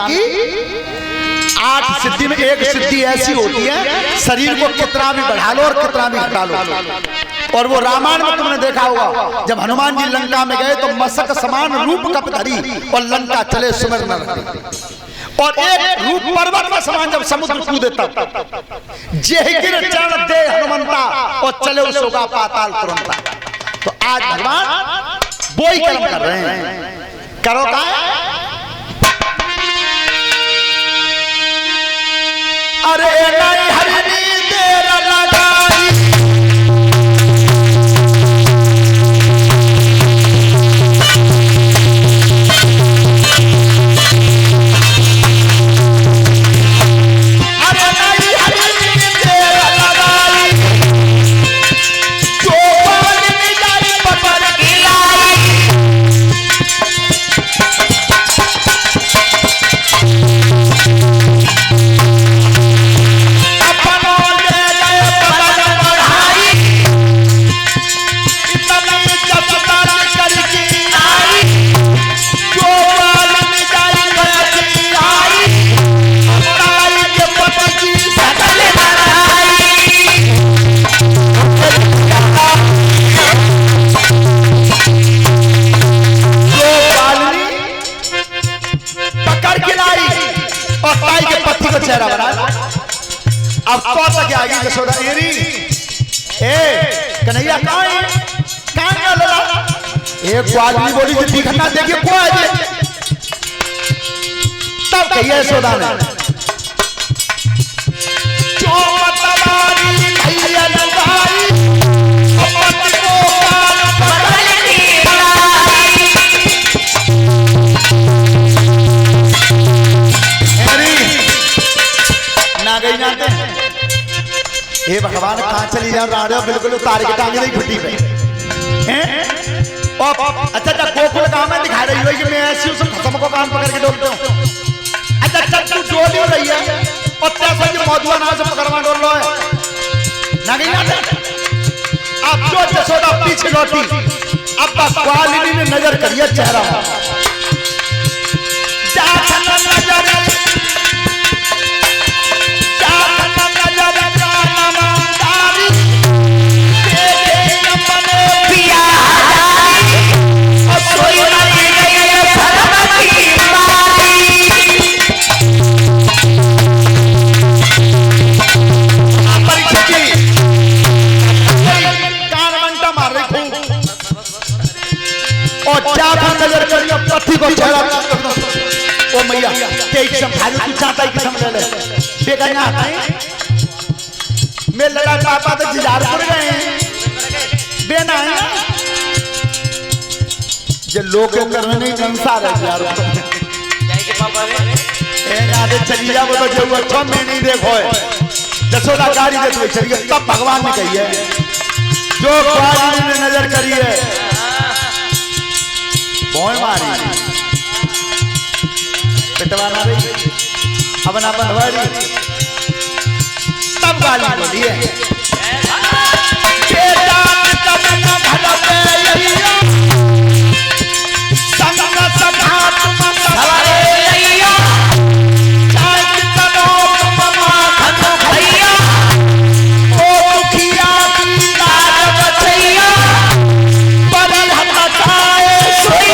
की 8 सिद्धि में एक सिद्धि ऐसी होती है, शरीर को कितना भी बढ़ा लो और कितना भी घटा लो। और वो रामायण में तुमने देखा होगा, जब हनुमान जी लंका में गए तो मसक समान रूप कप धरी और लंका चले सुमिर नर हरि। और एक रूप पर्वत का समान जब समुद्र कूदे तब जेहि गिर चरण दे हनुमंता और चले सोगा पाताल तुरंता। तो आज भगवान वो ही कर्म कर रहे हैं। करो का अरे नहीं हरिनी देर लगाई, अरे नहीं हरिनी देर लगाई, जो बाल निजारी पकड़ गिलाई। चेहरा बना अब तो तक आगे यशोदा एरी कन्हैया कहां लड़ा एक आदमी बोली जी दिखना देखिए को है तब कहिए यशोदा ने जो मतवारी भैया लगाई पति को कान पकड़ ना गई जाते हे भगवान कहां चली जा रहा हो, बिल्कुल उतार के टांगे नहीं घुटी पे हैं। अच्छा अच्छा गोकुल गांव में दिखा रही हो कि मैं ऐसी उस खत्म को कान पकड़ के डोलते हूं। अच्छा अच्छा तू डोल ही रही है और तैसा जो मौजूदा नाम से पकड़वा डोल रहा है ना गई जाते। अब जो यशोदा पीछे लौटी, अब बस ग्वालिनी ने नजर करिए चेहरा नजर करियो पति को चेहरा ओ मैया के संभाल तू चाहता है कि समझ ले बेगना है मैं लड़ा पापा तो जिजारपुर गए बेना है जे लोग करने नहीं संसार है यार जाए के पापा रे ए आगे चली जा वो तो जो अच्छा मैं नहीं देखो है यशोदा गाड़ी दे तू चली तब भगवान ने कही है जो ग्वालिनी ने नजर करी है बोल मारी पिटवाना रही अपना बनवारी तब गाली बोली है बेटा तब न भलते यहिया संग सखा तुम सवारे यहिया चाय तनो तुम माखन भैया ओ दुखिया की लाज बचैया बड़ी हताए सोई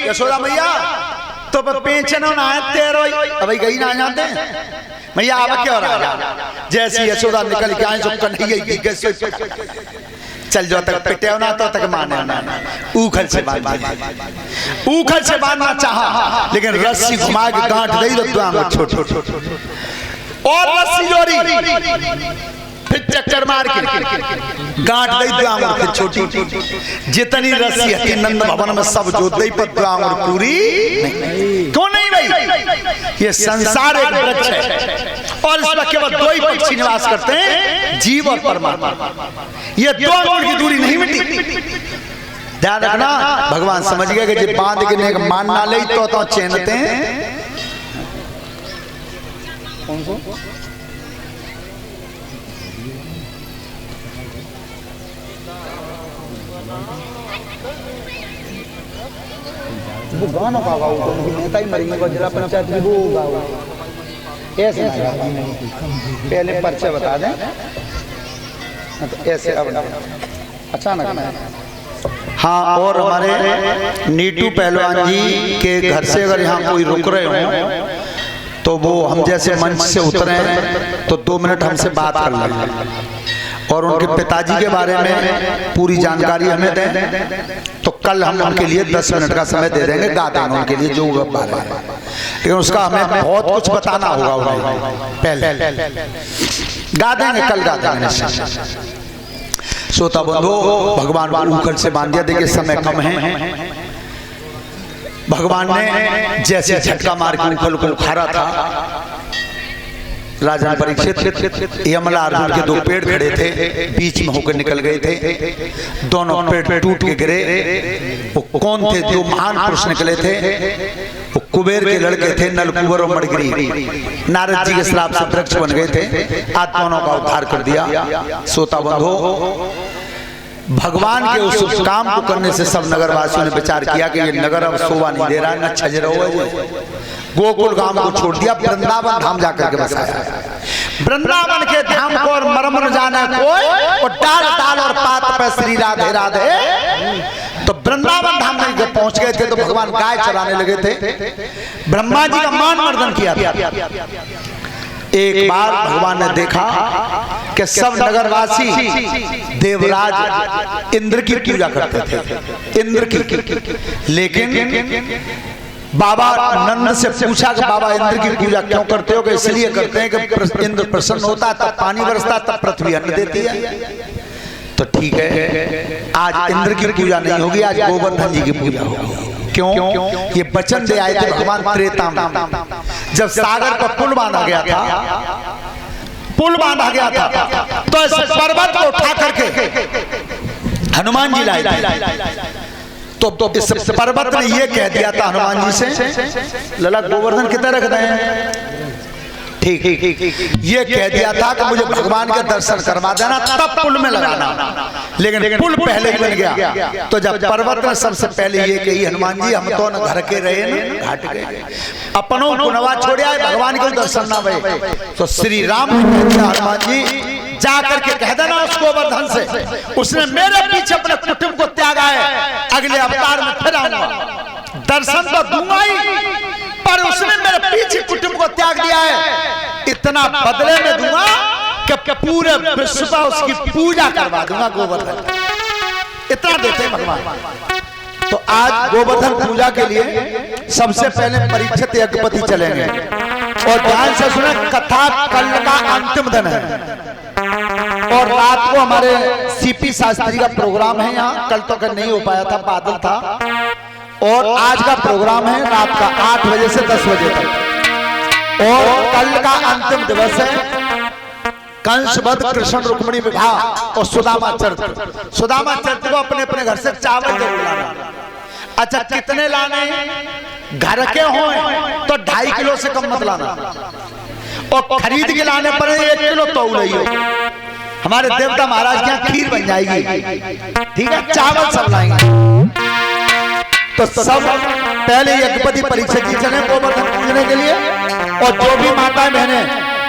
यशोदा मैया तो पेंशन ना तेरो अब गई ना जानते मैया अब क्या हो रहा जैसी यशोदा निकल के आए तो कन्हैया चल जाओ तक पिटे ना तो तक माने ना ऊखल से बांधना चाहा लेकिन रस्सी घुमा के गांठ दे दो छोट छोट और रस्सी जोड़ी फिर चक्कर मार के गांठ दे दो फिर छोटी जितनी रस्सी है नंद भवन में सब जो दे पर आंगुर पूरी क्यों नहीं भाई। ये संसार एक वृक्ष है और इसमें केवल दो ही पक्षी निवास करते हैं, जीव और परमात्मा। ये दो आंगुर की दूरी नहीं मिटी। ध्यान रखना भगवान समझ गए कि जे बांध के ने मान ना ले तो चैनते हैं कौन सा? वो गाना का गाओ तो नेता ही मरेंगे को जिला पंचायत की वो गाओ ऐसे ना पहले परिचय बता दें तो ऐसे अब अचानक ना। हाँ, और हमारे नीटू पहलवान जी के घर से अगर यहाँ कोई रुक रहे हो तो वो हम जैसे मंच से उतरे तो 2 मिनट हमसे बात कर लें और उनके पिताजी के बारे में पूरी जानकारी हमें दें, तो कल हम उनके लिए 10 मिनट का समय दे देंगे, गा देंगे उनके लिए जो बात है, लेकिन उसका हमें बहुत कुछ बताना होगा उन्हें पहले गा देंगे, कल गा देंगे। श्रोता बंधु, भगवान ऊखल से बांध दिया, देखिए समय कम है। भगवान ने जैसे झटका मार के ऊखल को उखाड़ा था, राजा परीक्षित यमला अर्जुन के 2 पेड़ खड़े थे, बीच में होकर निकल गए थे, दोनों पेड़ टूट के गिरे। वो कौन थे? 2 महान पुरुष निकले थे, वो कुबेर के लड़के थे, नलकुबर और मणिगिरी। नारद जी के श्राप से वृक्ष बन गए थे, आज दोनों का उद्धार कर दिया। श्रोता बंधु, भगवान के उस काम को करने से सब नगरवासियों ने विचार किया कि ये नगर अब शोभा नहीं दे रहा है, न छजर हो, गोकुल गांव को छोड़ दिया, वृंदावन धाम जाकर के बसाया। वृंदावन के धाम को और मर्म न जाने कोई, और डाल डाल और पात पे श्री राधे राधे। तो वृंदावन धाम में जब पहुंच गए थे तो भगवान गाय चराने लगे थे, ब्रह्मा जी का मान मर्दन किया था। एक बार भगवान ने देखा कि सब नगरवासी देवराज इंद्र की पूजा करते थे, इंद्र की, लेकिन बाबा नंद से पूछा कि बाबा इंद्र की पूजा क्यों करते हो? कि इसलिए करते हैं कि इंद्र प्रसन्न होता तब पानी बरसता, तब पृथ्वी अन्न देती है। तो ठीक है, आज इंद्र की पूजा नहीं होगी, आज गोवर्धन जी की पूजा होगी। क्यों? ये वचन दे आए थे भगवान त्रेता में, जब सागर पर पुल बांधा गया था, तो इस पर्वत को उठा करके हनुमान जी लाए। तो इस पर्वत ने ये कह दिया था हनुमान जी से, लला गोवर्धन कितना रख दें, ठीक ये कह दिया था कि मुझे भगवान के दर्शन करवा देना, तब पुल में लगाना। लेकिन पुल पहले बन गया, तो जब पर्वत ने सबसे पहले ये कही, हनुमान जी हम तो न घर के रहे न घाट गए, अपनों को नवा छोड़े आए, भगवान के दर्शन ना भये। तो श्री राम हनुमान जी जा करके कह देना उस गोवर्धन से, उसने मेरे पीछे अपने कुटुंब को त्यागा है, अगले अवतार में फिर आऊंगा, दर्शन तो दूंगा ही, पर उसने मेरे पीछे कुटुंब को त्याग दिया है, इतना बदले में दूंगा कि पूरे विश्व का उसकी पूजा करवा दूंगा गोवर्धन। इतना देते हैं भगवान। तो आज गोवर्धन पूजा के लिए सबसे पहले परीक्षित यज्ञपति चलेंगे, और ध्यान से सुने, कथा कल का अंतिम दिन है, और रात को हमारे सीपी शास्त्री का प्रोग्राम है यहाँ, कल तो नहीं हो पाया था, बादल था, और आज का प्रोग्राम है रात का 8 बजे से 10 बजे तक, और कल का अंतिम दिवस है कंसवध कृष्ण रुक्मिणी विवाह और सुदामा चरित्र। सुदामा चरित्र को अपने अपने घर से चावल जरूर लाना। अच्छा, कितने लाने? घर के हो तो 2.5 किलो से कम मत लाना, और खरीद के लाने पर 1 किलो तौल ही हो। हमारे देवता महाराज के यहाँ खीर बन जाएगी, ठीक है, चावल सब लाएंगे। तो सब पहले यज्ञपति परीक्षित जी चले गोवर्धन पूजने के लिए, और जो भी माताएं बहनें